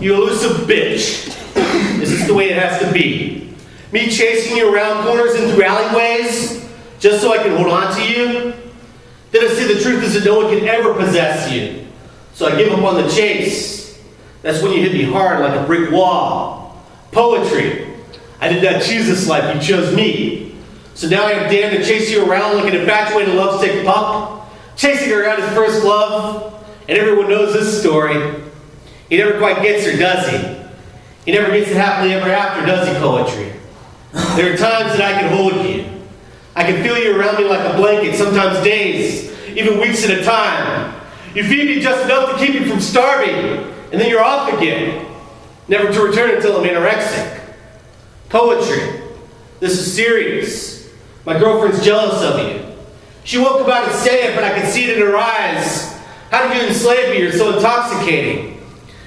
You elusive bitch. Is this the way it has to be? Me chasing you around corners and through alleyways just so I can hold on to you? Then I see the truth is that no one can ever possess you. So I give up on the chase. That's when you hit me hard like a brick wall. Poetry. I did not choose this life, you chose me. So now I am damned to chase you around like an infatuated lovesick pup, chasing her around his first love. And everyone knows this story. He never quite gets her, does he? He never gets it happily ever after, does he, poetry? There are times that I can hold you. I can feel you around me like a blanket, sometimes days, even weeks at a time. You feed me just enough to keep me from starving, and then you're off again, never to return until I'm anorexic. Poetry. This is serious. My girlfriend's jealous of you. She won't come out and say it, but I can see it in her eyes. How did you enslave me? You're so intoxicating.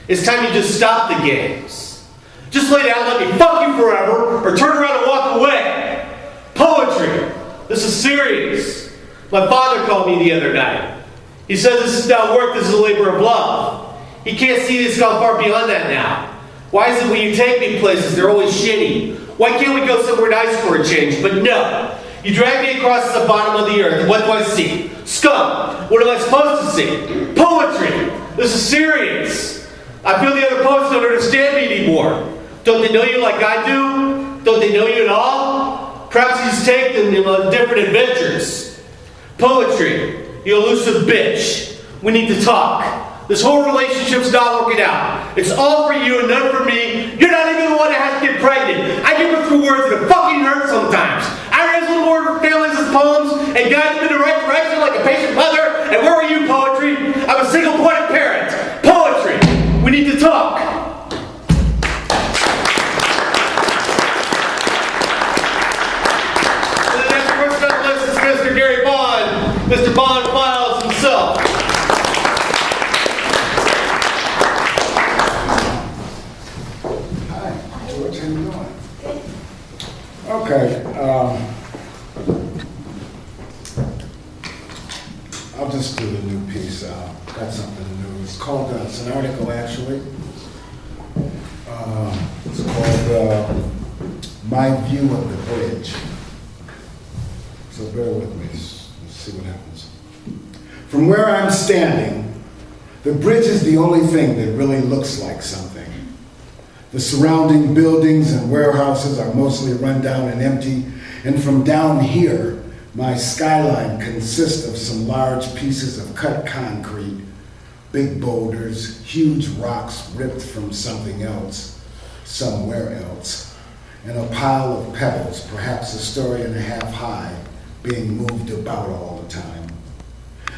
It's time you just stop the games. Just lay down, let me fuck you forever, or turn around and walk away. Poetry. This is serious. My father called me the other night. He says this is not work, this is a labor of love. He can't see this gone far beyond that now. Why is it when you take me places, they're always shitty? Why can't we go somewhere nice for a change? But no. You drag me across the bottom of the earth, and what do I see? Scum. What am I supposed to see? Poetry. This is serious. I feel the other poets don't understand me anymore. Don't they know you like I do? Don't they know you at all? Perhaps you just take them on different adventures. Poetry. You elusive bitch. We need to talk. This whole relationship's not working out. It's all for you and none for me. You're not even the one that has to get pregnant. I give her through words that fucking hurt sometimes. I raise little more families as poems and guide them in the right direction like a patient mother. And where were you, poetry? I'm a single-pointed parent. Poetry. We need to talk. The next person on the list is Mr. Gary Bond. Mr. Bond files himself. Okay, I'll just do the new piece. Got something new. It's called, it's an article actually. It's called My View of the Bridge. So bear with me, let's see what happens. From where I'm standing, the bridge is the only thing that really looks like something. The surrounding buildings and warehouses are mostly run down and empty, and from down here, my skyline consists of some large pieces of cut concrete, big boulders, huge rocks ripped from something else, somewhere else, and a pile of pebbles, perhaps a story and a half high, being moved about all the time.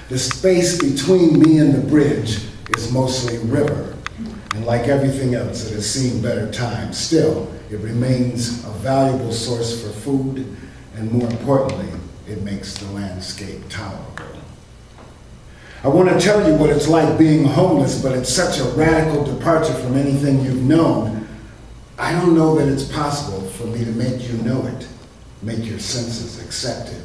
The space between me and the bridge is mostly river, and like everything else, it has seen better times. Still, it remains a valuable source for food, and more importantly, it makes the landscape tolerable. I want to tell you what it's like being homeless, but it's such a radical departure from anything you've known. I don't know that it's possible for me to make you know it, make your senses accept it.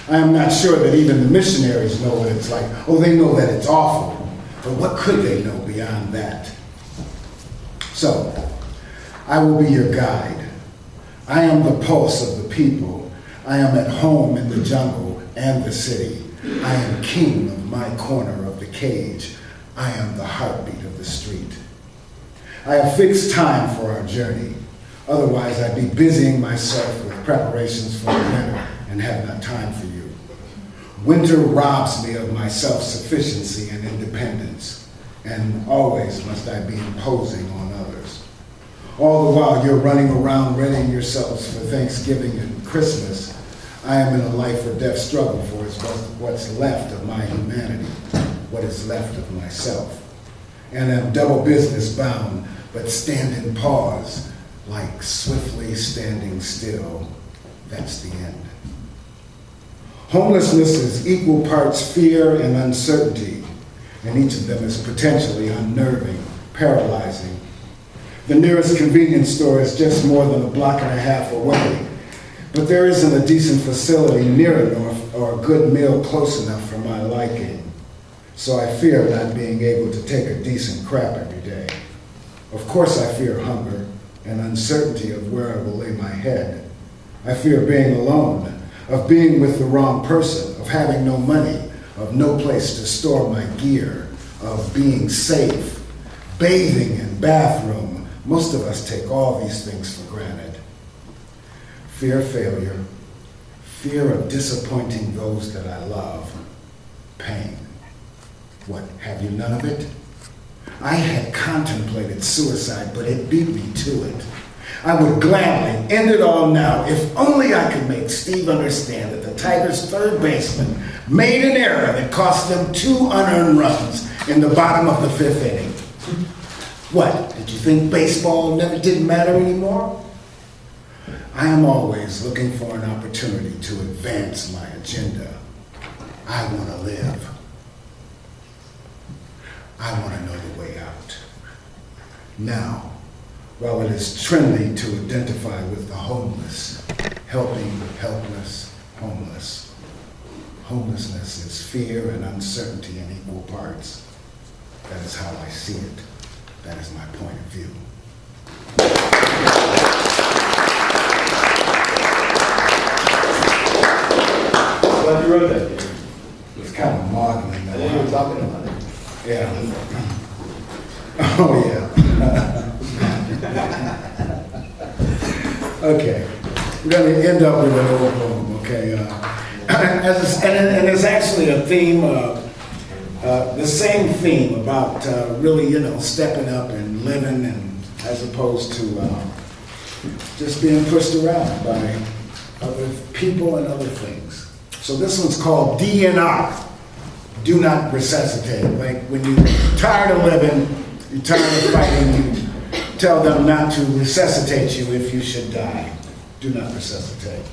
I am not sure that even the missionaries know what it's like. Oh, they know that it's awful, but what could they know beyond that? So, I will be your guide. I am the pulse of the people. I am at home in the jungle and the city. I am king of my corner of the cage. I am the heartbeat of the street. I have fixed time for our journey. Otherwise, I'd be busying myself with preparations for the winter and have not time for you. Winter robs me of my self-sufficiency and independence, and always must I be imposing on others. All the while you're running around readying yourselves for Thanksgiving and Christmas, I am in a life or death struggle for what's left of my humanity, what is left of myself. And I'm double business bound, but stand in pause, like swiftly standing still. That's the end. Homelessness is equal parts fear and uncertainty, and each of them is potentially unnerving, paralyzing. The nearest convenience store is just more than a block and a half away, but there isn't a decent facility near enough or a good meal close enough for my liking. So I fear not being able to take a decent crap every day. Of course I fear hunger and uncertainty of where I will lay my head. I fear being alone, of being with the wrong person, of having no money, of no place to store my gear, of being safe, bathing in bathroom. Most of us take all these things for granted. Fear failure, fear of disappointing those that I love, pain. What, have you none of it? I had contemplated suicide, but it beat me to it. I would gladly end it all now if only I could make Steve understand that the Tigers' third baseman made an error that cost them 2 unearned runs in the bottom of the 5th inning. What, did you think baseball never did matter anymore? I am always looking for an opportunity to advance my agenda. I want to live. I want to know the way out. Now, while it is trendy to identify with the homeless, helping the helpless, homeless, homelessness is fear and uncertainty in equal parts. That is how I see it. That is my point of view. Glad you wrote that, dude. It's kind of maudlin. I think we were talking about it. Yeah. Oh, yeah. Okay. We're going to end up with an old poem, okay? And it's actually a theme, the same theme about really, stepping up and living, and as opposed to just being pushed around by other people and other things. So this one's called DNR. Do not resuscitate. Like when you're tired of living, you're tired of fighting, you tell them not to resuscitate you if you should die. Do not resuscitate.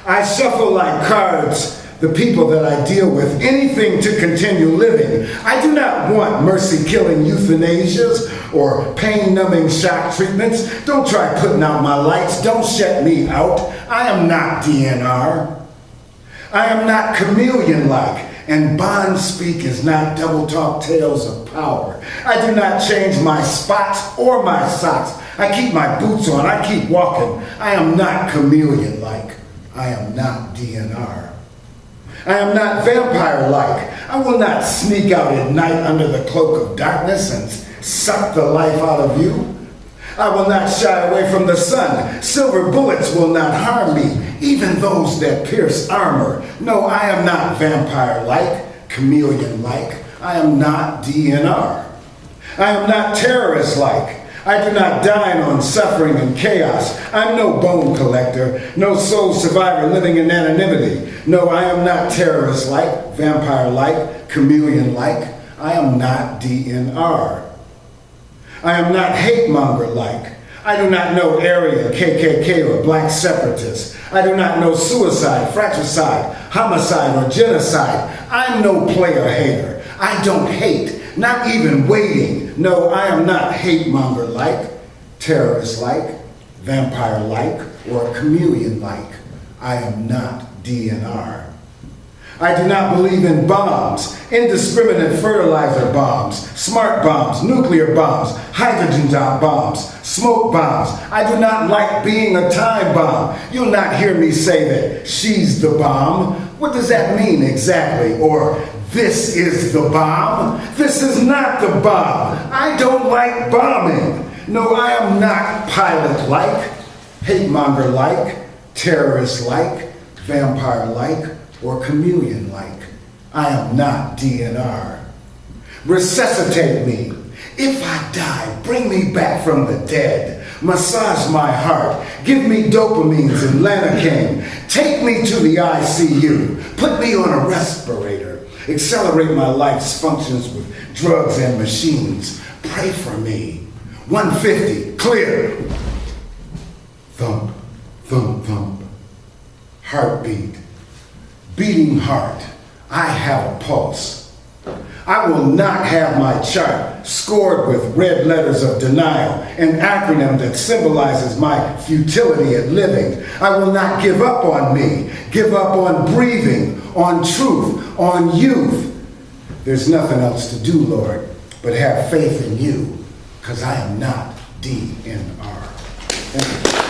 I shuffle like cards the people that I deal with, anything to continue living. I do not want mercy-killing euthanasias or pain-numbing shock treatments. Don't try putting out my lights. Don't shut me out. I am not DNR. I am not chameleon-like. And bond speak is not double talk tales of power. I do not change my spots or my socks. I keep my boots on. I keep walking. I am not chameleon-like. I am not DNR. I am not vampire-like. I will not sneak out at night under the cloak of darkness and suck the life out of you. I will not shy away from the sun. Silver bullets will not harm me, even those that pierce armor. No, I am not vampire-like, chameleon-like. I am not DNR. I am not terrorist-like. I do not dine on suffering and chaos. I'm no bone collector, no soul survivor living in anonymity. No, I am not terrorist-like, vampire-like, chameleon-like. I am not DNR. I am not hate-monger-like. I do not know area, KKK, or black separatists. I do not know suicide, fratricide, homicide, or genocide. I'm no player-hater. I don't hate, not even waiting. No, I am not hate-monger-like, terrorist-like, vampire-like, or chameleon-like. I am not DNR. I do not believe in bombs, indiscriminate fertilizer bombs, smart bombs, nuclear bombs, hydrogen bombs, smoke bombs. I do not like being a time bomb. You'll not hear me say that she's the bomb. What does that mean exactly? Or this is the bomb? This is not the bomb. I don't like bombing. No, I am not pilot-like, hate-monger-like, terrorist-like, vampire-like, or chameleon-like. I am not DNR. Resuscitate me. If I die, bring me back from the dead. Massage my heart. Give me dopamines and Lanacaine. Take me to the ICU. Put me on a respirator. Accelerate my life's functions with drugs and machines. Pray for me. 150, clear. Thump, thump, thump. Heartbeat. Beating heart, I have a pulse. I will not have my chart scored with red letters of denial, an acronym that symbolizes my futility at living. I will not give up on me, give up on breathing, on truth, on youth. There's nothing else to do, Lord, but have faith in you. because I am not DNR. Thank you.